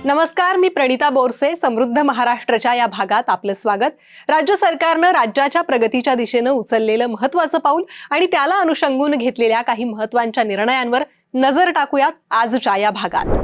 नमस्कार, मी प्रणिता बोरसे. समृद्ध महाराष्ट्राच्या या भागात आपलं स्वागत. राज्य सरकारनं राज्याच्या प्रगतीच्या दिशेनं उचललेलं महत्त्वाचं पाऊल आणि त्याला अनुषंगून घेतलेल्या काही महत्त्वाच्या निर्णयांवर नजर टाकूयात आजच्या या भागात.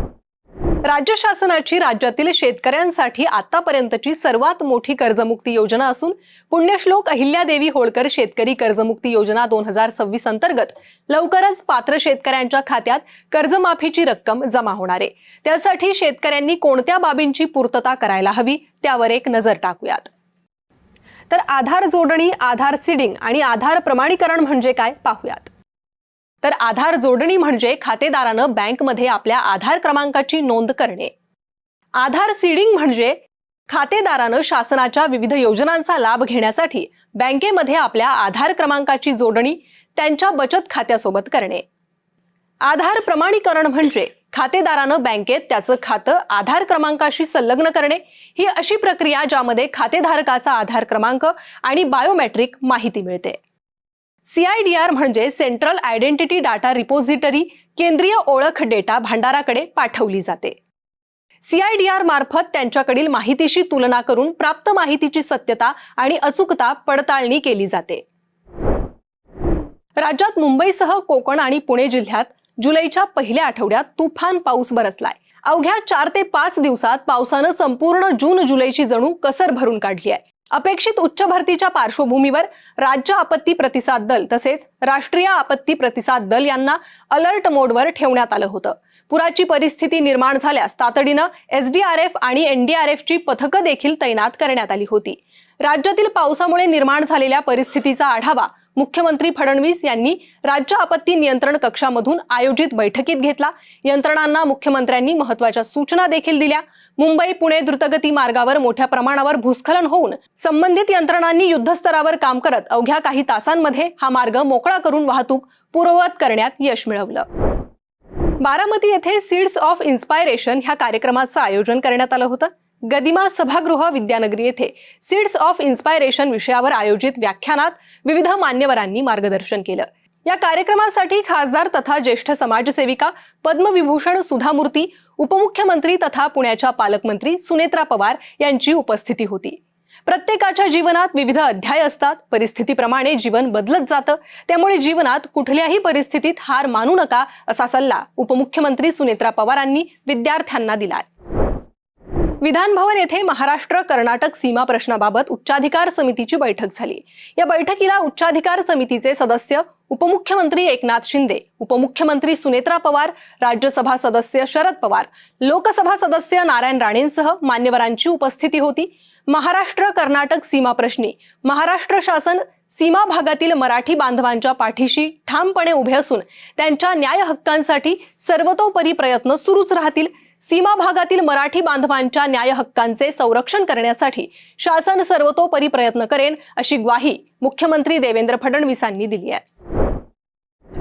राज्य शासनाची राज्यातील शेतकऱ्यांसाठी आतापर्यंतची सर्वात मोठी कर्जमुक्ती योजना असून पुण्यश्लोक अहिल्यादेवी होळकर शेतकरी कर्जमुक्ती योजना 2026 अंतर्गत लवकरच पात्र शेतकऱ्यांच्या खात्यात कर्जमाफीची रक्कम जमा होणार आहे. त्यासाठी शेतकऱ्यांनी कोणत्या बाबींची पूर्तता करायला हवी त्यावर एक नजर टाकूयात. तर आधार जोडणी, आधार सीडिंग आणि आधार प्रमाणीकरण म्हणजे काय पाहूयात. तर आधार जोडणी म्हणजे खातेदारानं बँकमध्ये आपल्या आधार क्रमांकाची नोंद करणे. आधार सीडिंग म्हणजे खातेदारानं शासनाच्या विविध योजनांचा लाभ घेण्यासाठी बँकेमध्ये आपल्या आधार क्रमांकाची जोडणी त्यांच्या बचत खात्यासोबत करणे. आधार प्रमाणीकरण म्हणजे खातेदारानं बँकेत त्याचं खातं आधार क्रमांकाशी संलग्न करणे. ही अशी प्रक्रिया ज्यामध्ये खातेधारकाचा आधार क्रमांक आणि बायोमेट्रिक माहिती मिळते. CIDR म्हणजे सेंट्रल आयडेंटिटी डाटा रिपोजिटरी, केंद्रीय ओळख डेटा भांडाराकडे पाठवली जाते. CIDR मार्फत त्यांच्याकडील माहितीशी तुलना करून प्राप्त माहितीची सत्यता आणि अचूकता पडताळणी केली जाते. राज्यात मुंबईसह कोकण आणि पुणे जिल्ह्यात जुलैच्या पहिल्या आठवड्यात तुफान पाऊस बरसलाय. अवघ्या 4 ते 5 दिवसात पावसानं संपूर्ण जून जुलैची जणू कसर भरून काढली आहे. अपेक्षित उच्च भरतीच्या पार्श्वभूमीवर राज्य आपत्ती प्रतिसाद दल तसेच राष्ट्रीय आपत्ती प्रतिसाद दल यांना अलर्ट मोडवर ठेवण्यात आलं होतं. पुराची परिस्थिती निर्माण झाल्यास तातडीनं SDRF आणि NDRFची पथकं देखील तैनात करण्यात आली होती. राज्यातील पावसामुळे निर्माण झालेल्या परिस्थितीचा आढावा मुख्यमंत्री फडणवीस यांनी राज्य आपत्ती नियंत्रण कक्षामधून आयोजित बैठकीत घेतला. यंत्रणांना मुख्यमंत्र्यांनी महत्त्वाच्या सूचना देखील दिल्या. मुंबई पुणे द्रुतगती मार्गावर मोठ्या प्रमाणावर भूस्खलन होऊन संबंधित यंत्रणांनी युद्धस्तरावर काम करत अवघ्या काही तासांमध्ये हा मार्ग मोकळा करून वाहतूक पूर्ववत करण्यात यश मिळवलं. बारामती येथे सीड्स ऑफ इन्स्पायरेशन ह्या कार्यक्रमाचं आयोजन करण्यात आलं होतं. गदिमा सभागृह विद्यानगरी येथे सीड्स ऑफ इन्स्पायरेशन विषयावर आयोजित व्याख्यानात विविध मान्यवरांनी मार्गदर्शन केलं. या कार्यक्रमासाठी खासदार तथा ज्येष्ठ समाजसेविका पद्मविभूषण सुधा मूर्ती, उपमुख्यमंत्री तथा पुण्याच्या पालकमंत्री सुनेत्रा पवार यांची उपस्थिती होती. प्रत्येकाच्या जीवनात विविध अध्याय असतात. परिस्थितीप्रमाणे जीवन बदलत जातं. त्यामुळे जीवनात कुठल्याही परिस्थितीत हार मानू नका असा सल्ला उपमुख्यमंत्री सुनेत्रा पवारांनी विद्यार्थ्यांना दिलाय. विधान भवन येथे महाराष्ट्र कर्नाटक सीमा प्रश्नाबाबत उच्चाधिकार समितीची बैठक झाली. या बैठकीला उच्चाधिकार समितीचे सदस्य उपमुख्यमंत्री एकनाथ शिंदे, उपमुख्यमंत्री सुनेत्रा पवार, राज्यसभा सदस्य शरद पवार, लोकसभा सदस्य नारायण राणेंसह मान्यवरांची उपस्थिती होती. महाराष्ट्र कर्नाटक सीमा प्रश्नी महाराष्ट्र शासन सीमा भागातील मराठी बांधवांच्या पाठीशी ठामपणे उभे असून त्यांच्या न्याय हक्कांसाठी सर्वतोपरी प्रयत्न सुरूच राहतील. सीमा भागातील मराठी बांधवांच्या न्याय हक्कांचे संरक्षण करण्यासाठी शासन सर्वतोपरी प्रयत्न करेन अशी ग्वाही मुख्यमंत्री देवेंद्र फडणवीसांनी दिली आहे.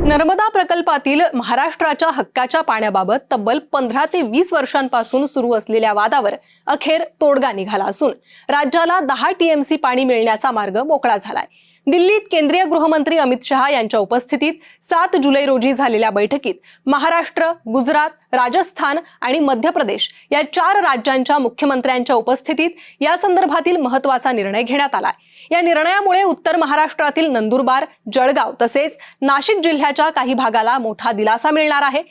नर्मदा प्रकल्पातील महाराष्ट्राच्या हक्काच्या पाण्याबाबत तब्बल 15 ते 20 वर्षांपासून सुरू असलेल्या वादावर अखेर तोडगा निघाला असून राज्याला 10 TMC पाणी मिळण्याचा मार्ग मोकळा झालाय. दिल्लीत केंद्रीय गृहमंत्री अमित शहा यांच्या उपस्थितीत 7 जुलै रोजी झालेल्या बैठकीत महाराष्ट्र, गुजरात, राजस्थान आणि मध्य प्रदेश या 4 राज्यांच्या मुख्यमंत्र्यांच्या उपस्थितीत या संदर्भातील महत्त्वाचा निर्णय घेण्यात आला. या निर्णयामुळे उत्तर महाराष्ट्रातील नंदुरबार, जळगाव तसेच नाशिक जिल्ह्याच्या काही भागाला मोठा दिलासा मिळणार आहे.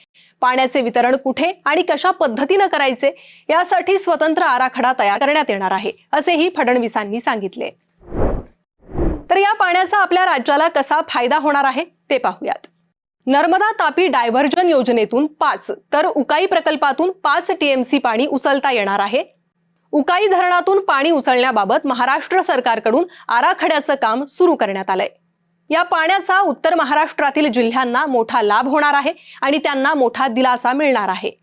पाण्याचे वितरण कुठे आणि कशा पद्धतीने करायचे यासाठी स्वतंत्र आराखडा तयार करण्यात येणार आहे, असेही फडणवीसांनी सांगितले. तर या पाण्याचा आपल्या राज्याला कसा फायदा होणार आहे ते पाहूयात. नर्मदा तापी डायव्हर्जन योजनेतून 5 तर उकाई प्रकल्पातून 5 TMC पाणी उचलता येणार आहे. उकाई धरणातून पाणी उचलण्याबाबत महाराष्ट्र सरकारकडून आराखड्याचं काम सुरू करण्यात आलंय. या पाण्याचा उत्तर महाराष्ट्रातील जिल्ह्यांना मोठा लाभ होणार आहे आणि त्यांना मोठा दिलासा मिळणार आहे.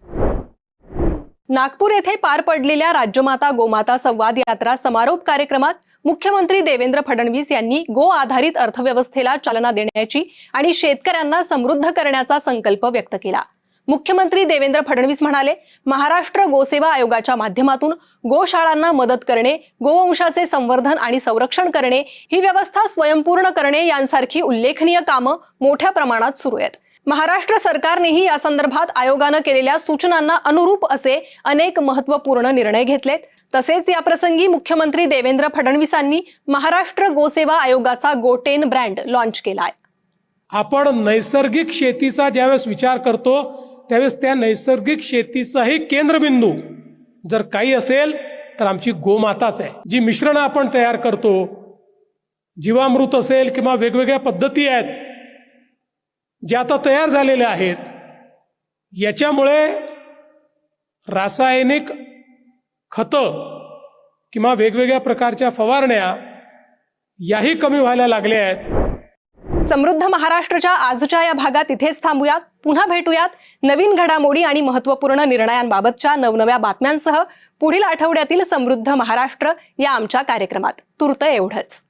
नागपूर येथे पार पडलेल्या राज्यमाता गोमाता संवाद यात्रा समारोप कार्यक्रमात मुख्यमंत्री देवेंद्र फडणवीस यांनी गो आधारित अर्थव्यवस्थेला चालना देण्याची आणि शेतकऱ्यांना समृद्ध करण्याचा संकल्प व्यक्त केला. मुख्यमंत्री देवेंद्र फडणवीस म्हणाले, महाराष्ट्र गोसेवा आयोगाच्या माध्यमातून गोशाळांना मदत करणे, गोवंशाचे संवर्धन आणि संरक्षण करणे, ही व्यवस्था स्वयंपूर्ण करणे यांसारखी उल्लेखनीय कामं मोठ्या प्रमाणात सुरू आहेत. महाराष्ट्र सरकारनेही या संदर्भात आयोगानं केलेल्या सूचनांना अनुरूप असे अनेक महत्त्वपूर्ण निर्णय घेतलेत. तसेच या प्रसंगी मुख्यमंत्री देवेंद्र फडणवीसांनी महाराष्ट्र गोसेवा आयोगाचा गो10 ब्रँड लॉन्च केलाय. आपण नैसर्गिक शेतीचा ज्यावेळेस विचार करतो त्यावेळेस त्या नैसर्गिक शेतीचाही केंद्रबिंदू जर काही असेल तर आमची गोमाताच आहे. जी मिश्रणं आपण तयार करतो, जीवामृत असेल किंवा वेगवेगळ्या पद्धती आहेत ज्या आता तयार झालेल्या आहेत, याच्यामुळे रासायनिक खतं किंवा वेगवेगळ्या प्रकारच्या फवारण्या याही कमी व्हायला लागल्या आहेत. समृद्ध महाराष्ट्राच्या आजच्या या भागात इथेच थांबूयात. पुन्हा भेटूयात नवीन घडामोडी आणि महत्त्वपूर्ण निर्णयांबाबतच्या नवनव्या बातम्यांसह पुढील आठवड्यातील समृद्ध महाराष्ट्र या आमच्या कार्यक्रमात. तूर्त एवढंच.